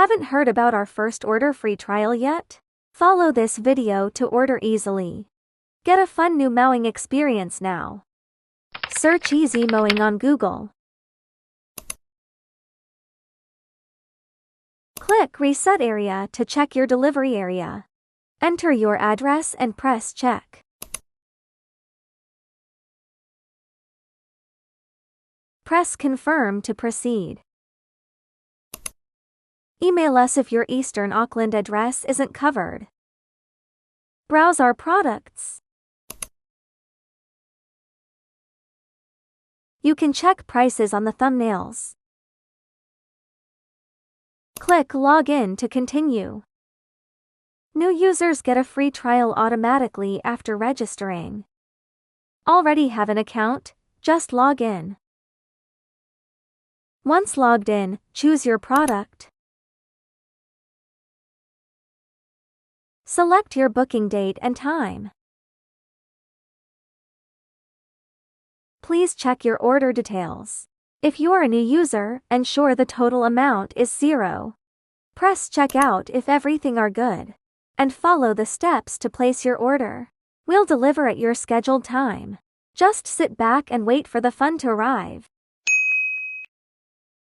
Haven't heard about our first order free trial yet? Follow this video to order easily. Get a fun new mowing experience now. Search easy mowing on Google. Click Reset Area to check your delivery area. Enter your address and press Check. Press Confirm to proceed. Email us if your Eastern Auckland address isn't covered. Browse our products. You can check prices on the thumbnails. Click Log in to continue. New users get a free trial automatically after registering. Already have an account? Just log in. Once logged in, choose your product. Select your booking date and time. Please check your order details. If you're a new user, ensure the total amount is 0. Press Checkout if everything are good. And follow the steps to place your order. We'll deliver at your scheduled time. Just sit back and wait for the fun to arrive.